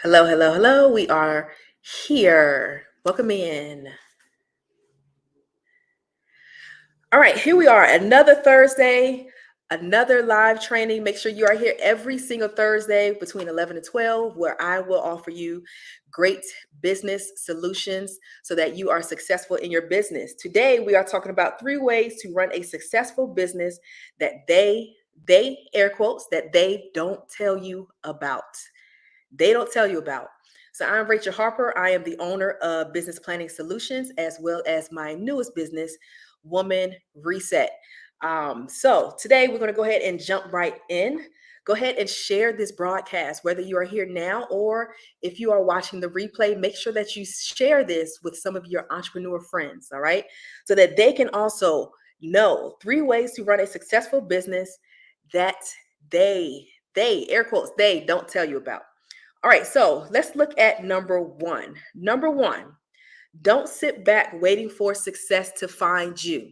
Hello, hello, hello. We are here. Welcome in. All right, here we are. Another Thursday, another live training. Make sure you are here every single Thursday between 11 and 12, where I will offer you great business solutions so that you are successful in your business. Today, we are talking about 3 ways to run a successful business that air quotes, that they don't tell you about. They don't tell you about. So I'm Rachel Harper. I am the owner of Business Planning Solutions, as well as my newest business, Woman Reset. So today we're going to go ahead and jump right in. Go ahead and share this broadcast, whether you are here now or if you are watching the replay. Make sure that you share this with some of your entrepreneur friends, all right? So that they can also know 3 ways to run a successful business that air quotes, they don't tell you about. All right, so let's look at number one. Number one, don't sit back waiting for success to find you.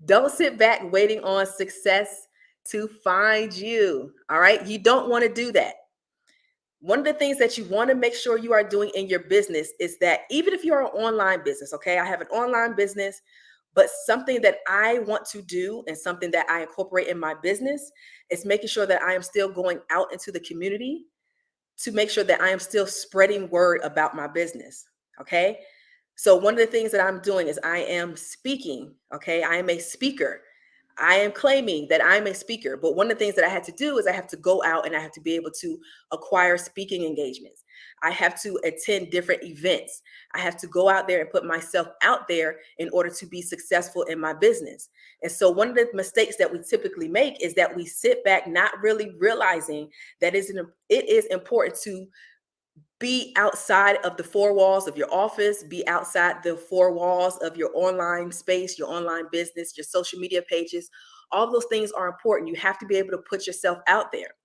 Don't sit back waiting on success to find you. All right, you don't want to do that. One of the things that you want to make sure you are doing in your business is that even if you're an online business, okay, I have an online business, but something that I want to do and something that I incorporate in my business is making sure that I am still going out into the community to make sure that I am still spreading word about my business. Okay. So one of the things that I'm doing is I am speaking. Okay. I am a speaker. I am claiming that I'm a speaker. But one of the things that I had to do is I have to go out and I have to be able to acquire speaking engagements. I have to attend different events. I have to go out there and put myself out there in order to be successful in my business. And so one of the mistakes that we typically make is that we sit back, not really realizing that it is important to be outside of the 4 walls of your office, be outside the 4 walls of your online space, your online business, your social media pages. All those things are important. You have to be able to put yourself out there.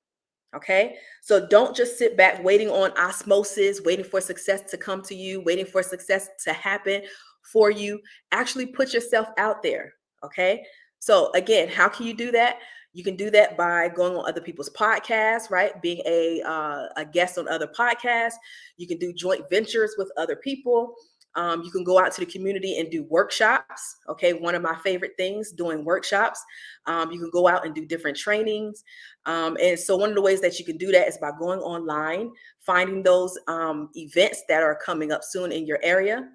Okay. So don't just sit back waiting on osmosis, waiting for success to come to you, waiting for success to happen for you. Actually put yourself out there. Okay. So again, how can you do that? You can do that by going on other people's podcasts, right? Being a guest on other podcasts. You can do joint ventures with other people. You can go out to the community and do workshops. Okay. One of my favorite things, doing workshops. You can go out and do different trainings. And so one of the ways that you can do that is by going online, finding those events that are coming up soon in your area.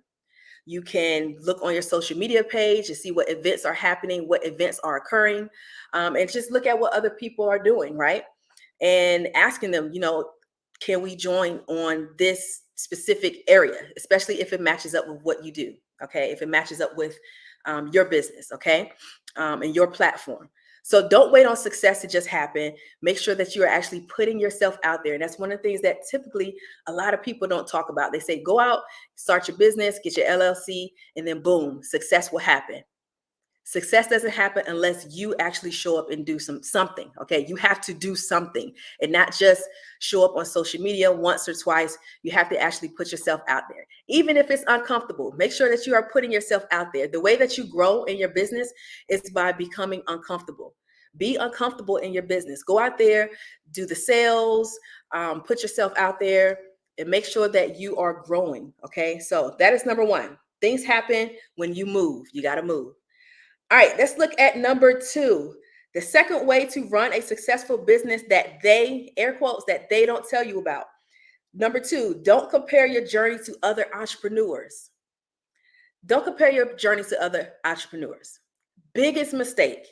You can look on your social media page and see what events are happening, what events are occurring, and just look at what other people are doing, right? And asking them, can we join on this specific area, especially if it matches up with what you do, okay? If it matches up with your business, okay, and your platform. So don't wait on success to just happen. Make sure that you are actually putting yourself out there. And that's one of the things that typically a lot of people don't talk about. They say, go out, start your business, get your LLC, and then boom, success will happen. Success doesn't happen unless you actually show up and do something. Okay. You have to do something and not just show up on social media once or twice. You have to actually put yourself out there. Even if it's uncomfortable, make sure that you are putting yourself out there. The way that you grow in your business is by becoming uncomfortable. Be uncomfortable in your business. Go out there, do the sales, put yourself out there and make sure that you are growing. Okay. So that is number one. Things happen when you move. You got to move. All right, let's look at number 2. The second way to run a successful business that they, air quotes, that they don't tell you about. Number 2, don't compare your journey to other entrepreneurs. Don't compare your journey to other entrepreneurs. Biggest mistake.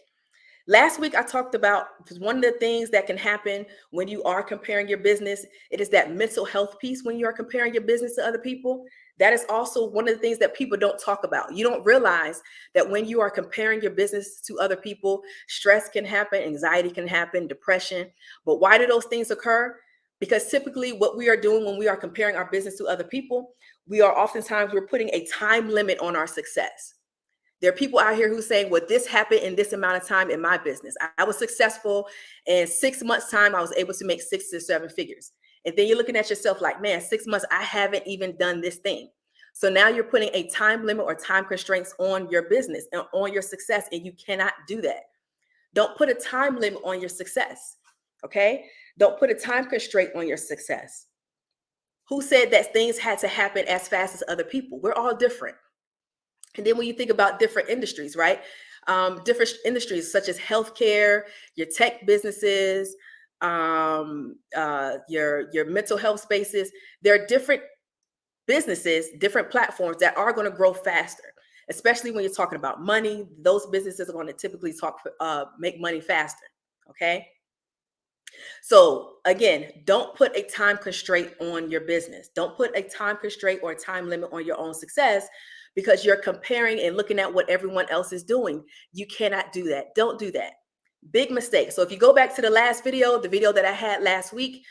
Last week, I talked about one of the things that can happen when you are comparing your business. It is that mental health piece when you are comparing your business to other people. That is also one of the things that people don't talk about. You don't realize that when you are comparing your business to other people, stress can happen, anxiety can happen, depression. But why do those things occur? Because typically what we are doing when we are comparing our business to other people, we're putting a time limit on our success. There are people out here who saying, well, this happened in this amount of time in my business. I was successful in 6 months time. I was able to make 6 to 7 figures. And then you're looking at yourself like, man, 6 months, I haven't even done this thing. So now you're putting a time limit or time constraints on your business and on your success. And you cannot do that. Don't put a time limit on your success. Okay. Don't put a time constraint on your success. Who said that things had to happen as fast as other people? We're all different. And then when you think about different industries, right? Different industries such as healthcare, your tech businesses, your mental health spaces. There are different businesses, different platforms that are going to grow faster. Especially when you're talking about money, those businesses are going to typically make money faster. Okay. So again, don't put a time constraint on your business. Don't put a time constraint or a time limit on your own success because you're comparing and looking at what everyone else is doing. You cannot do that. Don't do that. Big mistake. So if you go back to the last video, the video that I had last week,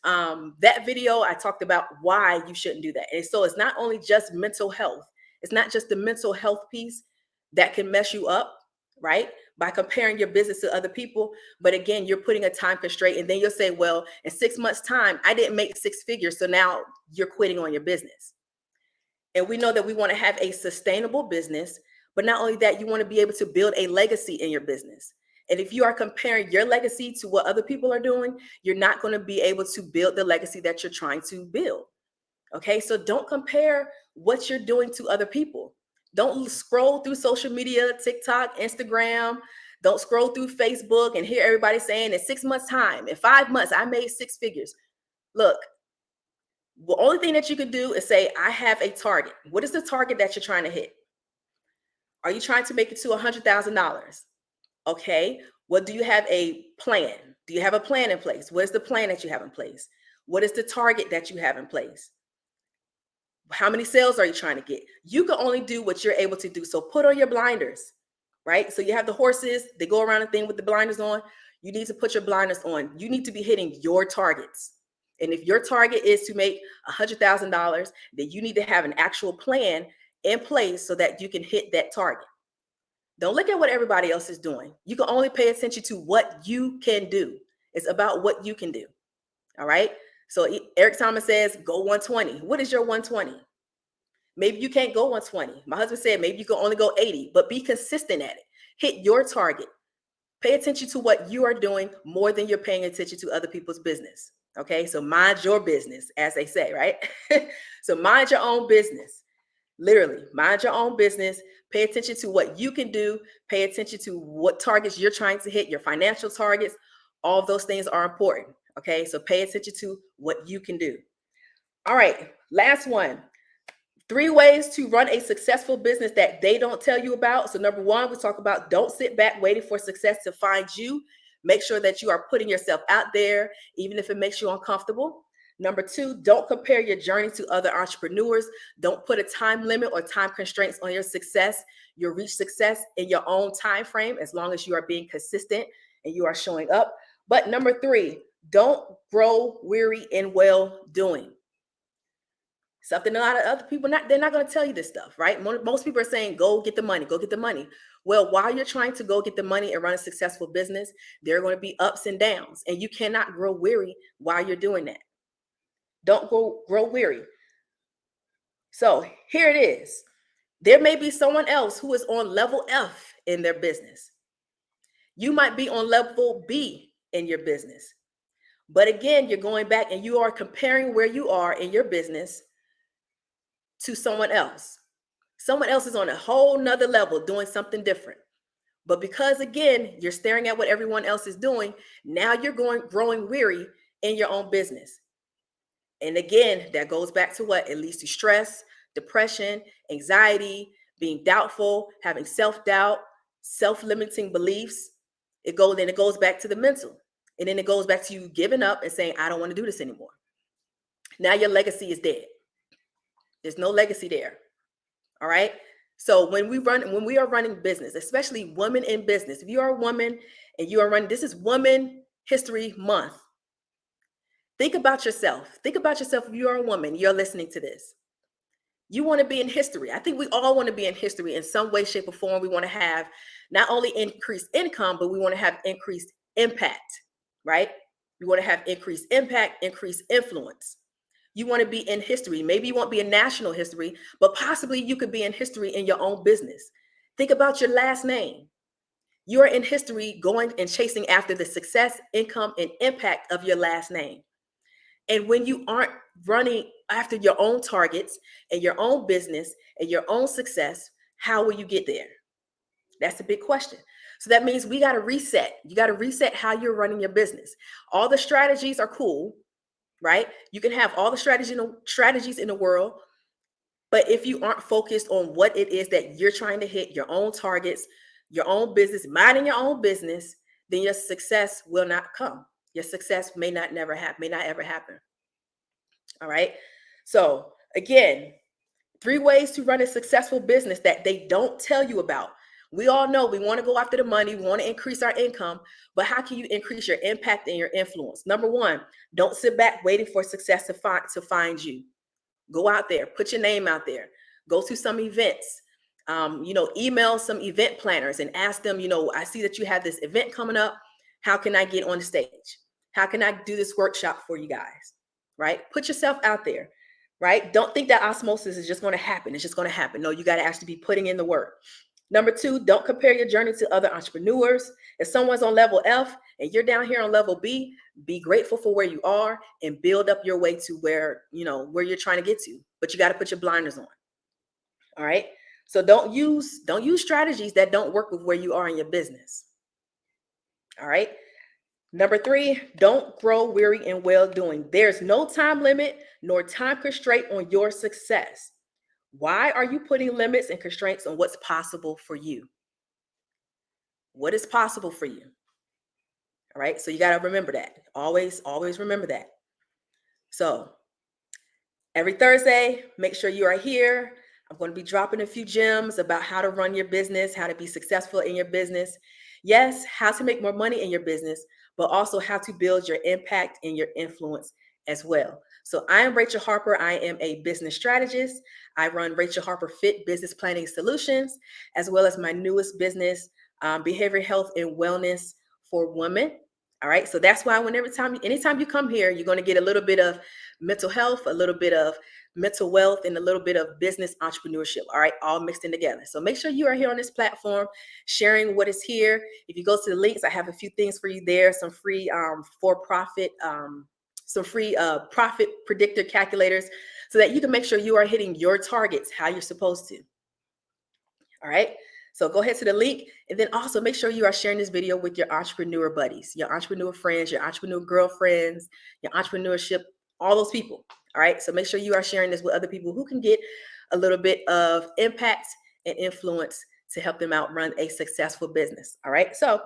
that video, I talked about why you shouldn't do that. And so it's not only just mental health. It's not just the mental health piece that can mess you up, right? By comparing your business to other people. But again, you're putting a time constraint and then you'll say, well, in 6 months time, I didn't make 6 figures. So now you're quitting on your business. And we know that we want to have a sustainable business, but not only that, you want to be able to build a legacy in your business. And if you are comparing your legacy to what other people are doing, you're not going to be able to build the legacy that you're trying to build. Okay, so don't compare what you're doing to other people. Don't scroll through social media, TikTok, Instagram. Don't scroll through Facebook and hear everybody saying in 6 months' time, in 5 months, I made 6 figures. Look, the only thing that you can do is say, I have a target. What is the target that you're trying to hit? Are you trying to make it to $100,000? Okay, well, do you have a plan? Do you have a plan in place? What is the plan that you have in place? What is the target that you have in place? How many sales are you trying to get? You can only do what you're able to do. So put on your blinders, right? So you have the horses, they go around the thing with the blinders on. You need to put your blinders on. You need to be hitting your targets. And if your target is to make $100,000, then you need to have an actual plan in place so that you can hit that target. Don't look at what everybody else is doing. You can only pay attention to what you can do. It's about what you can do. All right. So Eric Thomas says, go 120. What is your 120? Maybe you can't go 120. My husband said, maybe you can only go 80, but be consistent at it. Hit your target. Pay attention to what you are doing more than you're paying attention to other people's business. Okay. So mind your business, as they say, right? So mind your own business. Literally, mind your own business. Pay attention to what you can do. Pay attention to what targets you're trying to hit, your financial targets. All of those things are important. Okay, so pay attention to what you can do. All right, last one. 3 ways to run a successful business that they don't tell you about. So number 1, we talk about don't sit back waiting for success to find you. Make sure that you are putting yourself out there, even if it makes you uncomfortable. Number 2, don't compare your journey to other entrepreneurs. Don't put a time limit or time constraints on your success. You'll reach success in your own time frame as long as you are being consistent and you are showing up. But number 3, don't grow weary in well doing. Something a lot of other people, they're not going to tell you this stuff, right? Most people are saying, go get the money, go get the money. Well, while you're trying to go get the money and run a successful business, there are going to be ups and downs, and you cannot grow weary while you're doing that. Don't grow weary. So here it is. There may be someone else who is on level F in their business. You might be on level B in your business. But again, you're going back and you are comparing where you are in your business to someone else. Someone else is on a whole nother level doing something different. But because again, you're staring at what everyone else is doing, now you're growing weary in your own business. And again, that goes back to what? It leads to stress, depression, anxiety, being doubtful, having self-doubt, self-limiting beliefs. It goes back to the mental. And then it goes back to you giving up and saying, I don't want to do this anymore. Now your legacy is dead. There's no legacy there. All right. So when we are running business, especially women in business, if you are a woman and you are running, this is Women History Month. Think about yourself. Think about yourself. If you are a woman, you're listening to this. You want to be in history. I think we all want to be in history in some way, shape, or form. We want to have not only increased income, but we want to have increased impact, right? We want to have increased impact, increased influence. You want to be in history. Maybe you won't be in national history, but possibly you could be in history in your own business. Think about your last name. You are in history going and chasing after the success, income, and impact of your last name. And when you aren't running after your own targets and your own business and your own success, how will you get there? That's a big question. So that means we got to reset. You got to reset how you're running your business. All the strategies are cool, right? You can have all the strategies in the world, but if you aren't focused on what it is that you're trying to hit, your own targets, your own business, minding your own business, then your success will not come. Your success may not ever happen. All right. So again, 3 ways to run a successful business that they don't tell you about. We all know we want to go after the money, we want to increase our income, but how can you increase your impact and your influence? Number one, don't sit back waiting for success to find you. Go out there, put your name out there, go to some events, email some event planners and ask them, I see that you have this event coming up. How can I get on the stage? How can I do this workshop for you guys? Right? Put yourself out there, right? Don't think that osmosis is just going to happen. It's just going to happen. No, you got to actually be putting in the work. Number two, don't compare your journey to other entrepreneurs. If someone's on level F and you're down here on level B, be grateful for where you are and build up your way to where you're trying to get to. But you got to put your blinders on. All right. So don't use strategies that don't work with where you are in your business. All right. Number three, don't grow weary in well-doing. There's no time limit nor time constraint on your success. Why are you putting limits and constraints on what's possible for you? What is possible for you? All right. So you got to remember that. Always remember that. So every Thursday, make sure you are here. I'm going to be dropping a few gems about how to run your business, how to be successful in your business. Yes, how to make more money in your business, but also how to build your impact and your influence as well. So I am Rachel Harper. I am a business strategist. I run Rachel Harper Fit Business Planning Solutions, as well as my newest business, Behavioral Health and Wellness for Women. All right. So that's why anytime you come here, you're going to get a little bit of mental health, a little bit of mental wealth, and a little bit of business entrepreneurship. All right. All mixed in together. So make sure you are here on this platform, sharing what is here. If you go to the links, I have a few things for you there, some free for-profit, some free profit predictor calculators so that you can make sure you are hitting your targets how you're supposed to. All right. So go ahead to the link and then also make sure you are sharing this video with your entrepreneur buddies, your entrepreneur friends, your entrepreneur girlfriends, your entrepreneurship, all those people. All right. So make sure you are sharing this with other people who can get a little bit of impact and influence to help them out run a successful business. All right. So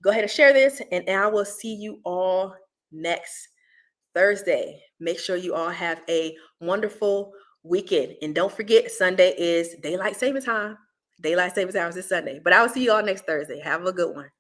go ahead and share this, and I will see you all next Thursday. Make sure you all have a wonderful weekend. And don't forget, Sunday is daylight saving time. Daylight saving time is this Sunday. But I will see you all next Thursday. Have a good one.